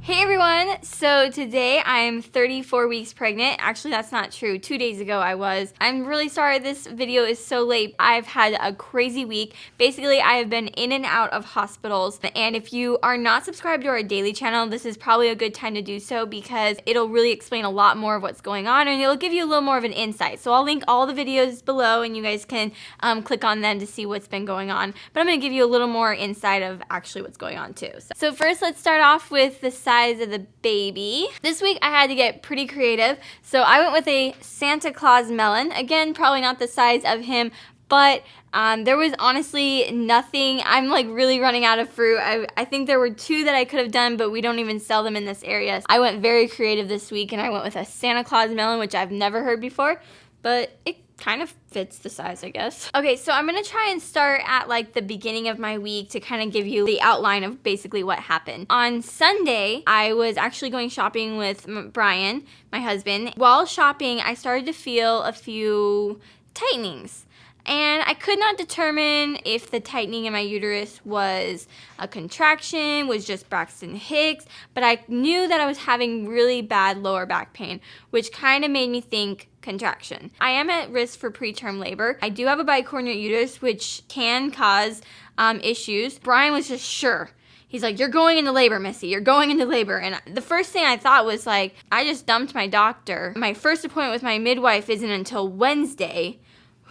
Hey everyone! So today I am 34 weeks pregnant. Actually, that's not true. 2 days ago I was. I'm really sorry this video is so late. I've had a crazy week. Basically, I have been in and out of hospitals. And if you are not subscribed to our daily channel, this is probably a good time to do so because it'll really explain a lot more of what's going on and it'll give you a little more of an insight. So I'll link all the videos below and you guys can click on them to see what's been going on. But I'm going to give you a little more insight of actually what's going on too. So first, let's start off with the size of the baby. This week I had to get pretty creative, so I went with a Santa Claus melon. Again, probably not the size of him, but there was honestly nothing. I'm like really running out of fruit. I think there were 2 that I could have done, but we don't even sell them in this area. I went very creative this week and I went with a Santa Claus melon, which I've never heard before, but it kind of fits the size, I guess. Okay, so I'm gonna try and start at like the beginning of my week to kind of give you the outline of basically what happened. On Sunday, I was actually going shopping with Brian, my husband. While shopping, I started to feel a few tightenings. And I could not determine if the tightening in my uterus was a contraction, was just Braxton Hicks, but I knew that I was having really bad lower back pain, which kind of made me think contraction. I am at risk for preterm labor. I do have a bicornuate uterus, which can cause issues. Brian was just sure. He's like, "You're going into labor, Missy. You're going into labor." And the first thing I thought was like, I just dumped my doctor. My first appointment with my midwife isn't until Wednesday.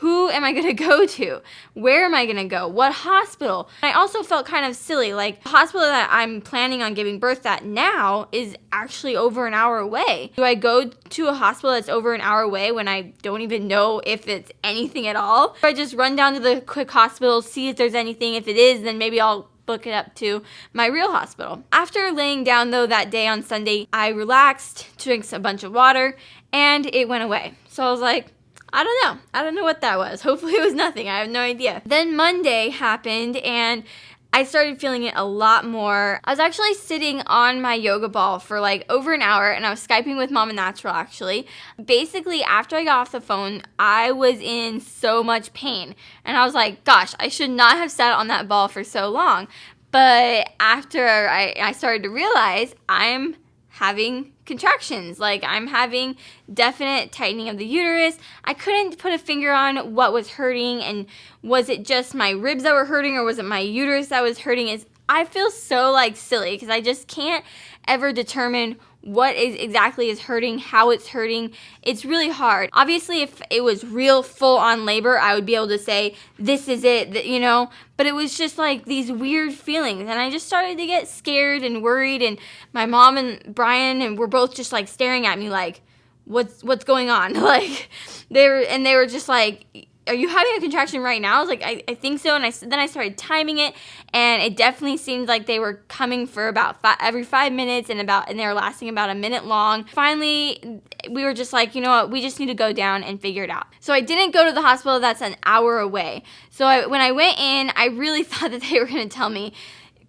Who am I going to go to? Where am I going to go? What hospital? I also felt kind of silly. Like, the hospital that I'm planning on giving birth at now is actually over an hour away. Do I go to a hospital that's over an hour away when I don't even know if it's anything at all? Or I just run down to the quick hospital, see if there's anything. If it is, then maybe I'll book it up to my real hospital. After laying down, though, that day on Sunday, I relaxed, drank a bunch of water, and it went away. So I was like, I don't know. I don't know what that was. Hopefully it was nothing. I have no idea. Then Monday happened and I started feeling it a lot more. I was actually sitting on my yoga ball for like over an hour and I was Skyping with Mama Natural actually. Basically, after I got off the phone, I was in so much pain. And I was like, gosh, I should not have sat on that ball for so long. But after I started to realize I'm having contractions, like I'm having definite tightening of the uterus. I couldn't put a finger on what was hurting, and was it just my ribs that were hurting or was it my uterus that was hurting? I feel so like silly because I just can't ever determine what exactly is hurting, how it's hurting. It's really hard. Obviously, if it was real full-on labor, I would be able to say, this is it, you know, but it was just like these weird feelings, and I just started to get scared and worried, and my mom and Brian and were both just like staring at me like, what's going on? Like, they were just like, are you having a contraction right now? I was like, I think so. And then I started timing it, and it definitely seemed like they were coming for about every 5 minutes, and they were lasting about a minute long. Finally, we were just like, you know what? We just need to go down and figure it out. So I didn't go to the hospital that's an hour away. So when I went in, I really thought that they were going to tell me,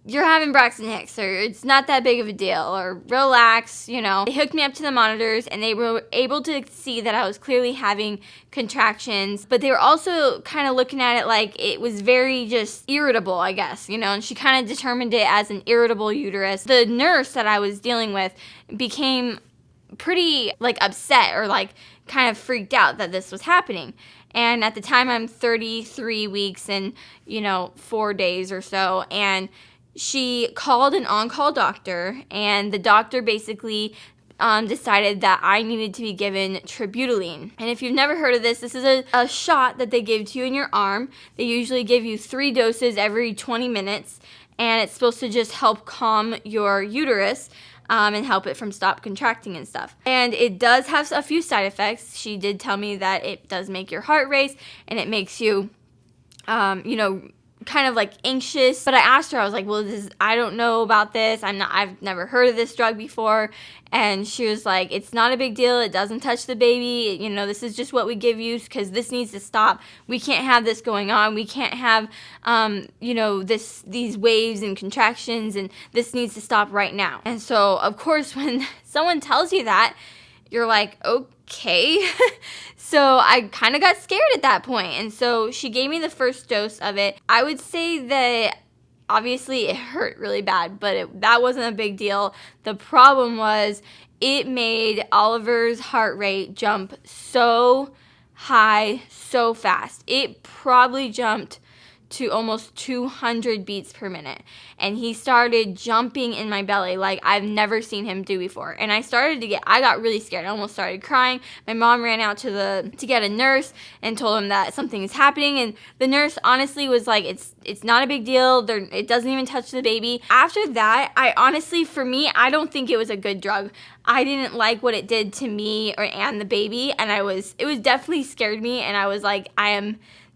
you're having Braxton Hicks, or it's not that big of a deal, or relax, you know. They hooked me up to the monitors, and they were able to see that I was clearly having contractions, but they were also kind of looking at it like it was very just irritable, I guess, you know, and she kind of determined it as an irritable uterus. The nurse that I was dealing with became pretty, like, upset or, like, kind of freaked out that this was happening. And at the time, I'm 33 weeks and, 4 days or so, and she called an on-call doctor, and the doctor basically decided that I needed to be given tributaline. And if you've never heard of this is a shot that they give to you in your arm. They usually give you 3 doses every 20 minutes, and it's supposed to just help calm your uterus and help it from stop contracting and stuff. And it does have a few side effects. She did tell me that it does make your heart race, and it makes you, kind of like anxious. But I asked her, I was like, well, I don't know about this. I've never heard of this drug before. And she was like, it's not a big deal. It doesn't touch the baby. This is just what we give you because this needs to stop. We can't have this going on. We can't have, these waves and contractions, and this needs to stop right now. And so, of course, when someone tells you that, you're like, okay. So I kind of got scared at that point. And so she gave me the first dose of it. I would say that obviously it hurt really bad, but that wasn't a big deal. The problem was it made Oliver's heart rate jump so high, so fast. It probably jumped to almost 200 beats per minute. And he started jumping in my belly like I've never seen him do before. And I got really scared. I almost started crying. My mom ran out to get a nurse and told him that something is happening. And the nurse honestly was like, it's not a big deal. It doesn't even touch the baby. After that, for me, I don't think it was a good drug. I didn't like what it did to me and the baby. And it was definitely scared me. And I was like,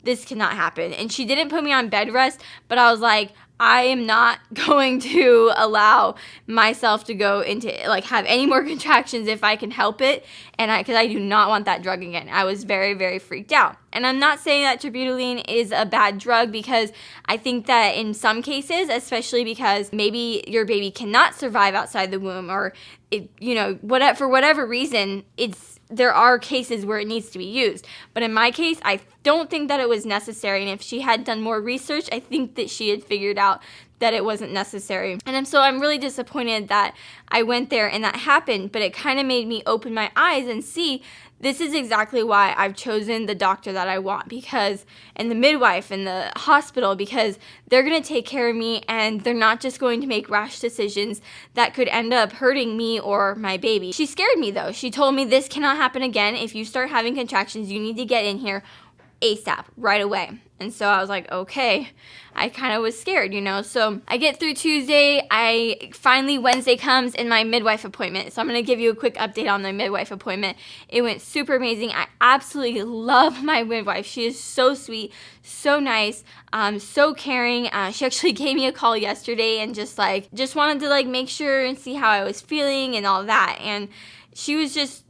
this cannot happen. And she didn't put me on bed rest, but I was like, I am not going to allow myself to go into, like, have any more contractions if I can help it. And because I do not want that drug again. I was very, very freaked out. And I'm not saying that terbutaline is a bad drug, because I think that in some cases, especially because maybe your baby cannot survive outside the womb, or for whatever reason, there are cases where it needs to be used. But in my case, I don't think that it was necessary. And if she had done more research, I think that she had figured out that it wasn't necessary. And so I'm really disappointed that I went there and that happened. But it kind of made me open my eyes and see this is exactly why I've chosen the doctor that I want, and the midwife and the hospital, because they're going to take care of me, and they're not just going to make rash decisions that could end up hurting me or my baby. She scared me though. She told me this cannot happen again. If you start having contractions, you need to get in here ASAP, right away. And so I was like, okay. I kind of was scared, So I get through Tuesday. Wednesday comes and my midwife appointment. So I'm going to give you a quick update on the midwife appointment. It went super amazing. I absolutely love my midwife. She is so sweet, so nice, so caring. She actually gave me a call yesterday and just wanted to make sure and see how I was feeling and all that. And she was just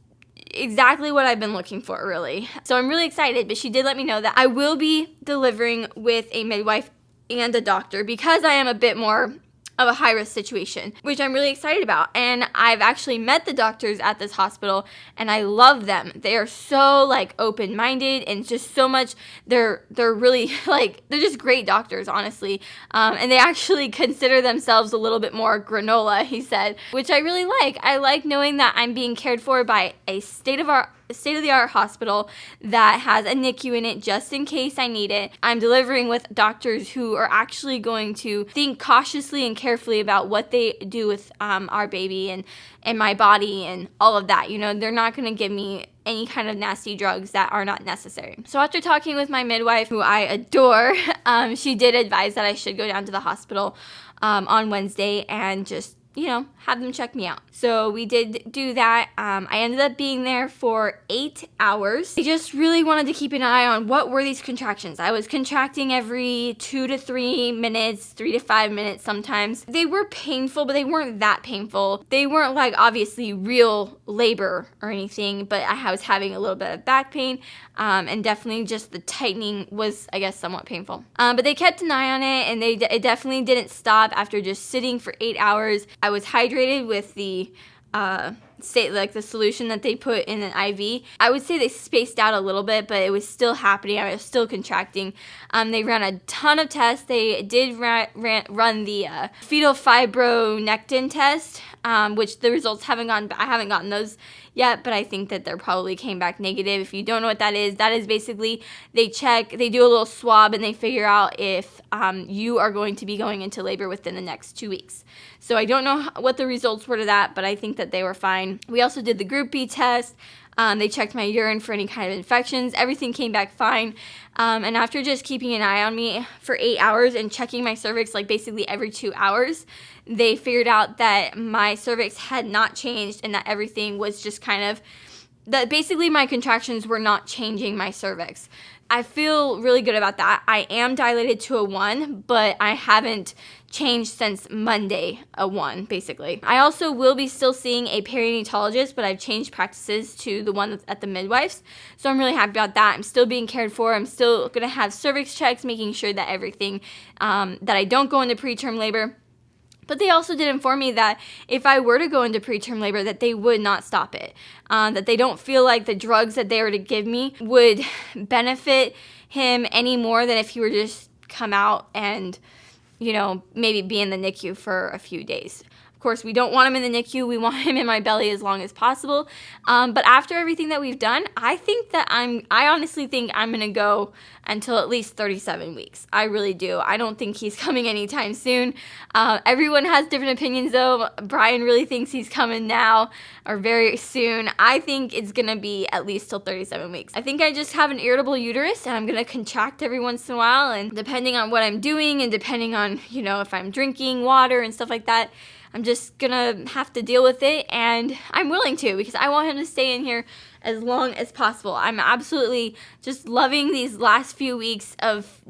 exactly what I've been looking for, really. So I'm really excited, but she did let me know that I will be delivering with a midwife and a doctor, because I am a bit more of a high-risk situation, which I'm really excited about. And I've actually met the doctors at this hospital, and I love them. They are so open-minded, and just so much, they're really they're just great doctors, honestly. And they actually consider themselves a little bit more granola, he said, which I really like. I like knowing that I'm being cared for by a state-of-the-art hospital that has a NICU in it just in case I need it. I'm delivering with doctors who are actually going to think cautiously and carefully about what they do with our baby and my body and all of that. They're not going to give me any kind of nasty drugs that are not necessary. So after talking with my midwife, who I adore, she did advise that I should go down to the hospital on Wednesday and just have them check me out. So we did do that. I ended up being there for 8 hours. I just really wanted to keep an eye on what were these contractions. I was contracting every 2 to 3 minutes, 3 to 5 minutes sometimes. They were painful, but they weren't that painful. They weren't obviously real labor or anything, but I was having a little bit of back pain, and definitely just the tightening was, I guess, somewhat painful. But they kept an eye on it, and it definitely didn't stop after just sitting for 8 hours. I was hydrated with the the solution that they put in an IV. I would say they spaced out a little bit, but it was still happening. I was still contracting. They ran a ton of tests. They did run the fetal fibronectin test, which the results I haven't gotten those yet, but I think that they're probably came back negative. If you don't know what that is basically they do a little swab and they figure out if you are going to be going into labor within the next 2 weeks. So I don't know what the results were to that, but I think that they were fine. We also did the Group B test. They checked my urine for any kind of infections. Everything came back fine. And after just keeping an eye on me for 8 hours and checking my cervix basically every 2 hours, they figured out that my cervix had not changed and that everything was just that basically my contractions were not changing my cervix. I feel really good about that. I am dilated to a 1, but I haven't changed since Monday, a 1, basically. I also will be still seeing a perinatalogist, but I've changed practices to the one that's at the midwife's. So I'm really happy about that. I'm still being cared for. I'm still going to have cervix checks, making sure that everything, that I don't go into preterm labor. But they also did inform me that if I were to go into preterm labor, that they would not stop it. That they don't feel like the drugs that they were to give me would benefit him any more than if he were just come out and you know, maybe be in the NICU for a few days. Of course, we don't want him in the NICU. We want him in my belly as long as possible. But after everything that we've done, I honestly think I'm going to go until at least 37 weeks. I really do. I don't think he's coming anytime soon. Everyone has different opinions, though. Brian really thinks he's coming now or very soon. I think it's going to be at least till 37 weeks. I think I just have an irritable uterus, and I'm going to contract every once in a while. And depending on what I'm doing and depending on, you know, if I'm drinking water and stuff like that, I'm just gonna have to deal with it, and I'm willing to because I want him to stay in here as long as possible. I'm absolutely just loving these last few weeks of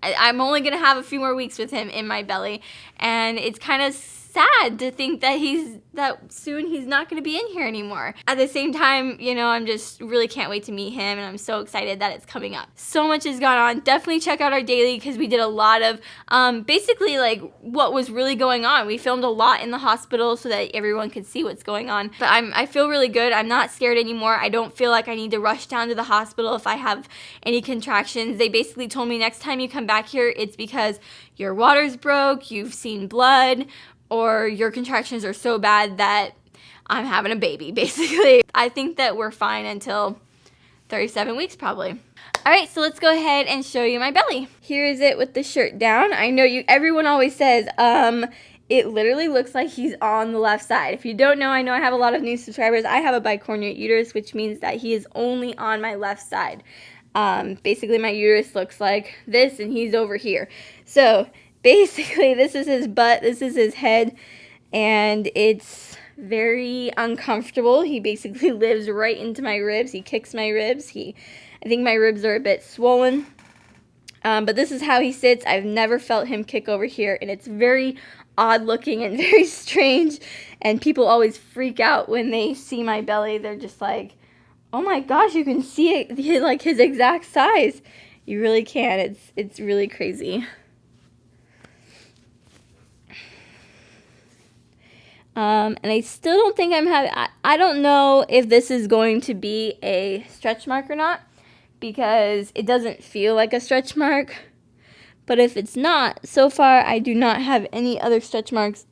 I'm only gonna have a few more weeks with him in my belly, and it's kind of sad to think that soon he's not going to be in here anymore. At the same time, you know, I'm just really can't wait to meet him, and I'm so excited that it's coming up. So much has gone on. Definitely check out our daily because we did a lot of basically like what was really going on. We filmed a lot in the hospital so that everyone could see what's going on. But I feel really good. I'm not scared anymore. I don't feel like I need to rush down to the hospital if I have any contractions. They basically told me next time you come back here, it's because your water's broke, you've seen blood, or your contractions are so bad that I'm having a baby, basically. I think that we're fine until 37 weeks, probably. All right, so let's go ahead and show you my belly. Here is it with the shirt down. I know everyone always says, it literally looks like he's on the left side. If you don't know, I know I have a lot of new subscribers. I have a bicornuate uterus, which means that he is only on my left side. Basically, my uterus looks like this, and he's over here. So basically, this is his butt, this is his head, and it's very uncomfortable. He basically lives right into my ribs. He kicks my ribs. I think my ribs are a bit swollen. But this is how he sits. I've never felt him kick over here, and it's very odd looking and very strange, and people always freak out when they see my belly. They're just like, oh my gosh, you can see it, like his exact size. You really can. It's really crazy. And I still don't think I don't know if this is going to be a stretch mark or not, because it doesn't feel like a stretch mark. But if it's not, so far I do not have any other stretch marks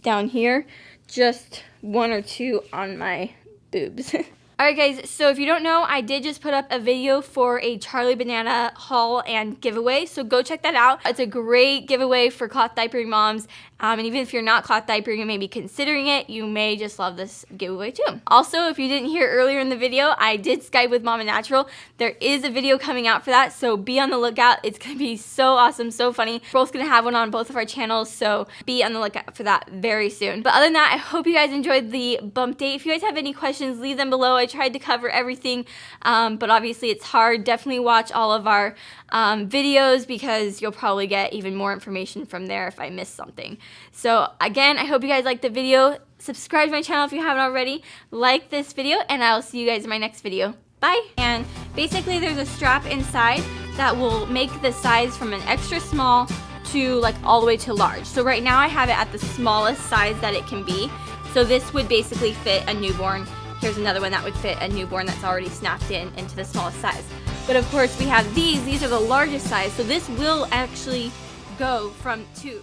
down here, just one or two on my boobs. Alright guys, so if you don't know, I did just put up a video for a Charlie Banana haul and giveaway, so go check that out. It's a great giveaway for cloth diapering moms, and even if you're not cloth diapering and maybe considering it, you may just love this giveaway too. Also, if you didn't hear earlier in the video, I did Skype with Mama Natural. There is a video coming out for that, so be on the lookout. It's going to be so awesome, so funny. We're both going to have one on both of our channels, so be on the lookout for that very soon. But other than that, I hope you guys enjoyed the bump date. If you guys have any questions, leave them below. I tried to cover everything, but obviously it's hard. Definitely watch all of our videos because you'll probably get even more information from there if I miss something. So again, I hope you guys liked the video. Subscribe to my channel if you haven't already. Like this video, and I'll see you guys in my next video. Bye! And basically there's a strap inside that will make the size from an extra small to like all the way to large. So right now I have it at the smallest size that it can be. So this would basically fit a newborn. Here's another one that would fit a newborn that's already snapped into the smallest size. But of course we have these are the largest size, so this will actually go from 2